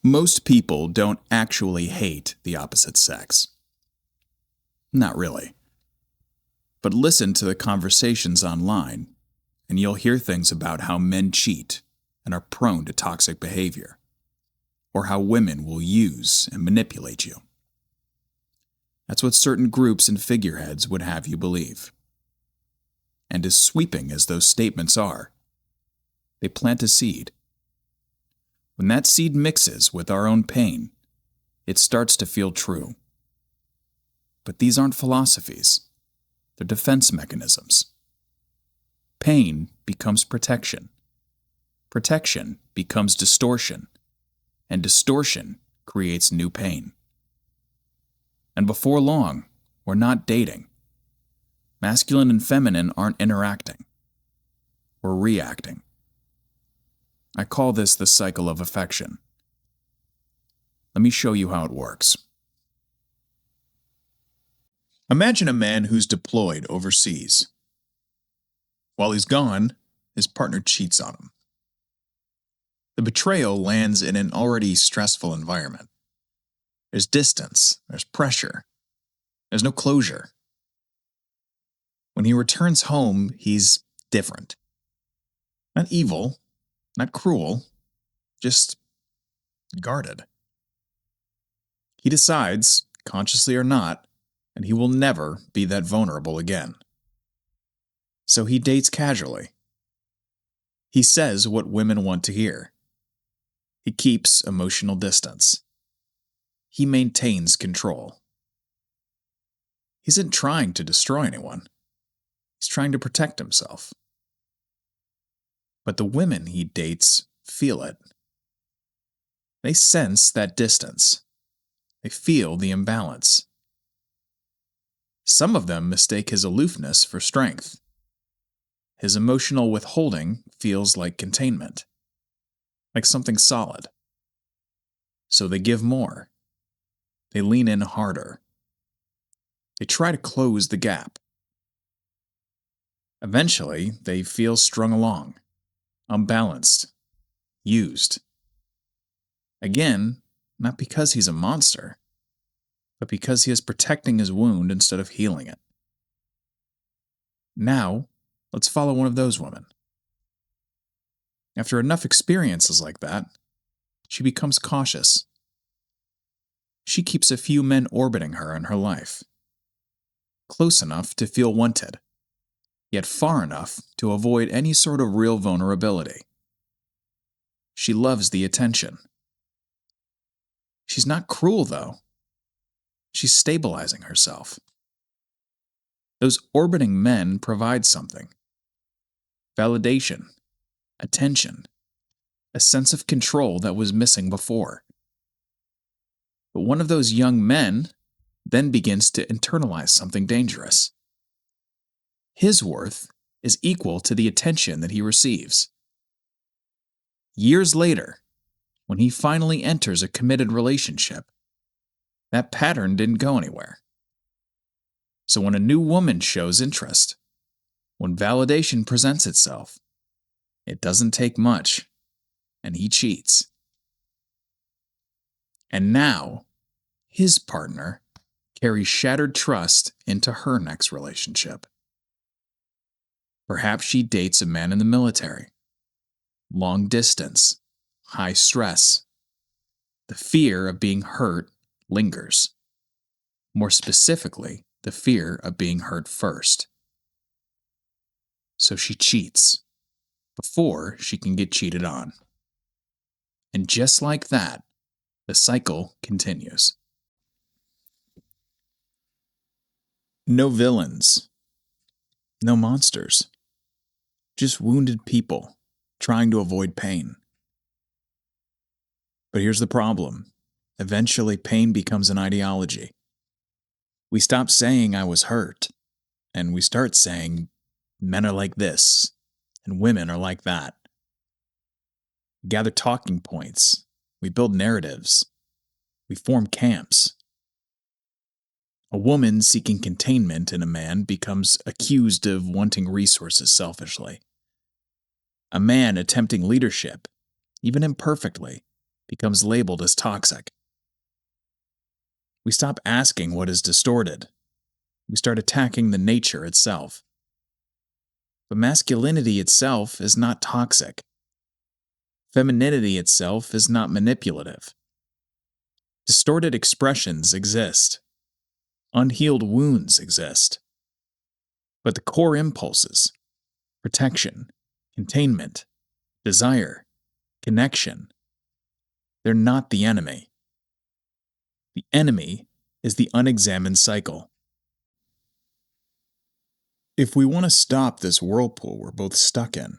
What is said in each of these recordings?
Most people don't actually hate the opposite sex. Not really. But listen to the conversations online, and you'll hear things about how men cheat and are prone to toxic behavior, or how women will use and manipulate you. That's what certain groups and figureheads would have you believe. And as sweeping as those statements are, they plant a seed. When that seed mixes with our own pain, it starts to feel true. But these aren't philosophies. They're defense mechanisms. Pain becomes protection. Protection becomes distortion. And distortion creates new pain. And before long, we're not dating. Masculine and feminine aren't interacting. We're reacting. I call this the cycle of affection. Let me show you how it works. Imagine a man who's deployed overseas. While he's gone, his partner cheats on him. The betrayal lands in an already stressful environment. There's distance, there's pressure, there's no closure. When he returns home, he's different. Not evil, not cruel, just guarded. He decides, consciously or not, that he will never be that vulnerable again. So he dates casually. He says what women want to hear. He keeps emotional distance. He maintains control. He isn't trying to destroy anyone. He's trying to protect himself. But the women he dates feel it. They sense that distance. They feel the imbalance. Some of them mistake his aloofness for strength. His emotional withholding feels like containment, like something solid. So they give more. They lean in harder. They try to close the gap. Eventually, they feel strung along, unbalanced, used. Again, not because he's a monster, but because he is protecting his wound instead of healing it. Now, let's follow one of those women. After enough experiences like that, she becomes cautious. She keeps a few men orbiting her in her life, close enough to feel wanted, yet far enough to avoid any sort of real vulnerability. She loves the attention. She's not cruel, though. She's stabilizing herself. Those orbiting men provide something. Validation, attention, a sense of control that was missing before. But one of those young men then begins to internalize something dangerous. His worth is equal to the attention that he receives. Years later, when he finally enters a committed relationship, that pattern didn't go anywhere. So when a new woman shows interest, when validation presents itself, it doesn't take much, and he cheats. And now, his partner carries shattered trust into her next relationship. Perhaps she dates a man in the military. Long distance, high stress. The fear of being hurt lingers. More specifically, the fear of being hurt first. So she cheats before she can get cheated on. And just like that, the cycle continues. No villains. No monsters. Just wounded people trying to avoid pain. But here's the problem. Eventually, pain becomes an ideology. We stop saying I was hurt, and we start saying men are like this, and women are like that. We gather talking points. We build narratives. We form camps. A woman seeking containment in a man becomes accused of wanting resources selfishly. A man attempting leadership, even imperfectly, becomes labeled as toxic. We stop asking what is distorted. We start attacking the nature itself. But masculinity itself is not toxic. Femininity itself is not manipulative. Distorted expressions exist. Unhealed wounds exist. But the core impulses, protection, containment, desire, connection, they're not the enemy. The enemy is the unexamined cycle. If we want to stop this whirlpool we're both stuck in,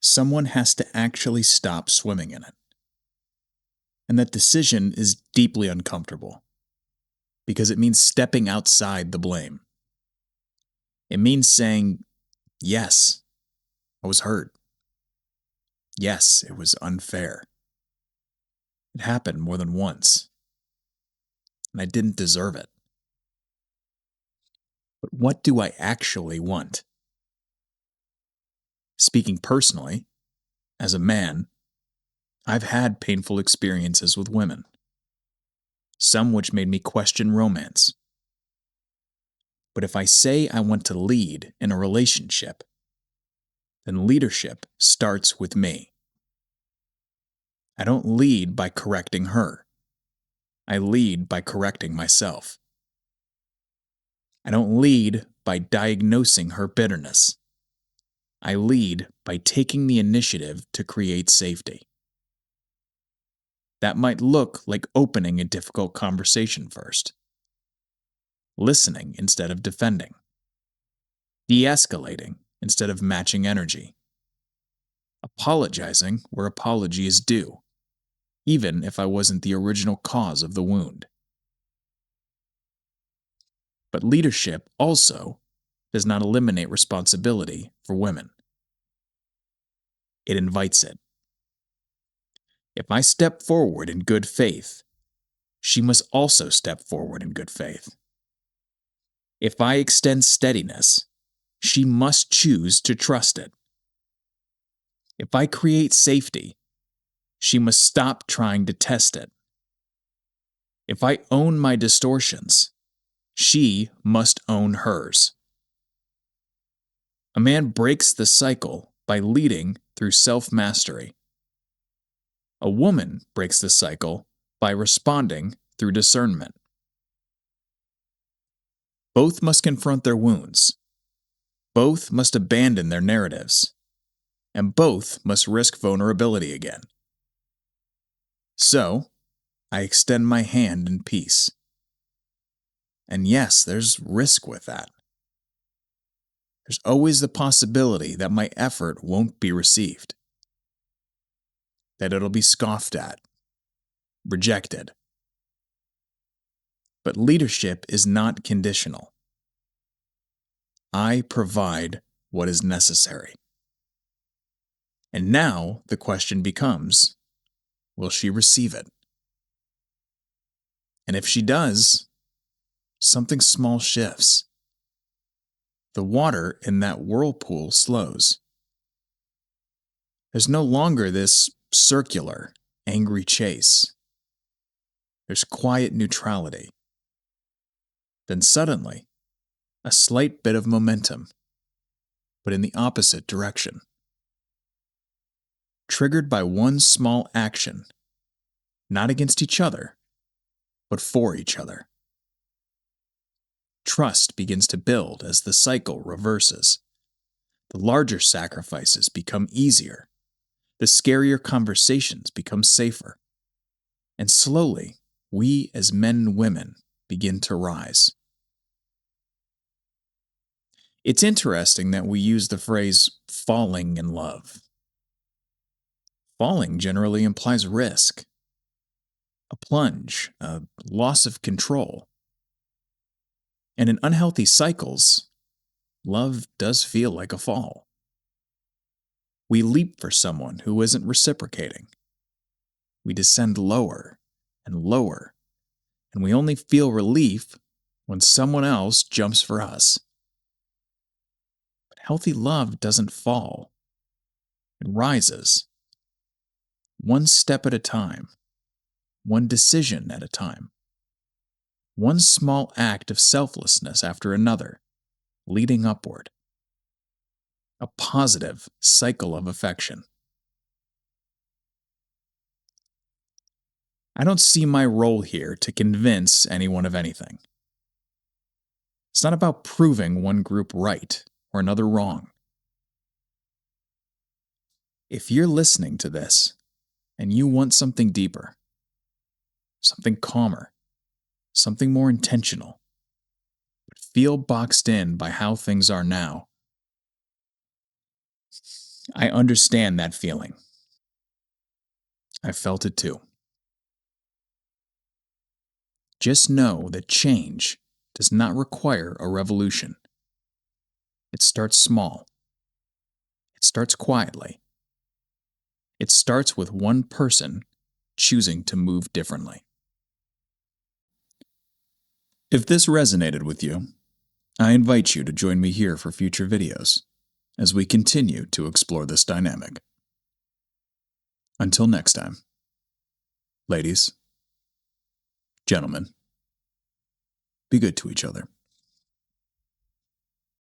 someone has to actually stop swimming in it. And that decision is deeply uncomfortable because it means stepping outside the blame. It means saying, yes, I was hurt. Yes, it was unfair. It happened more than once, and I didn't deserve it. But what do I actually want? Speaking personally, as a man, I've had painful experiences with women, some which made me question romance. But if I say I want to lead in a relationship, then leadership starts with me. I don't lead by correcting her. I lead by correcting myself. I don't lead by diagnosing her bitterness. I lead by taking the initiative to create safety. That might look like opening a difficult conversation first, listening instead of defending, de-escalating instead of matching energy, apologizing where apology is due, even if I wasn't the original cause of the wound. But leadership also does not eliminate responsibility for women. It invites it. If I step forward in good faith, she must also step forward in good faith. If I extend steadiness, she must choose to trust it. If I create safety, she must stop trying to test it. If I own my distortions, she must own hers. A man breaks the cycle by leading through self-mastery. A woman breaks the cycle by responding through discernment. Both must confront their wounds. Both must abandon their narratives. And both must risk vulnerability again. So, I extend my hand in peace. And yes, there's risk with that. There's always the possibility that my effort won't be received, that it'll be scoffed at, rejected. But leadership is not conditional. I provide what is necessary. And now the question becomes, will she receive it? And if she does, something small shifts. The water in that whirlpool slows. There's no longer this circular, angry chase. There's quiet neutrality. Then suddenly, a slight bit of momentum, but in the opposite direction. Triggered by one small action, not against each other, but for each other. Trust begins to build as the cycle reverses. The larger sacrifices become easier. The scarier conversations become safer. And slowly, we as men and women begin to rise. It's interesting that we use the phrase falling in love. Falling generally implies risk, a plunge, a loss of control. And in unhealthy cycles, love does feel like a fall. We leap for someone who isn't reciprocating. We descend lower and lower, and we only feel relief when someone else jumps for us. But healthy love doesn't fall. It rises. one step at a time, one decision at a time, one small act of selflessness after another, leading upward. A positive cycle of affection. I don't see my role here to convince anyone of anything. It's not about proving one group right or another wrong. If you're listening to this and you want something deeper, something calmer, something more intentional, but feel boxed in by how things are now, I understand that feeling. I felt it too. Just know that change does not require a revolution. It starts small. It starts quietly. It starts with one person choosing to move differently. If this resonated with you, I invite you to join me here for future videos as we continue to explore this dynamic. Until next time, ladies, gentlemen, be good to each other.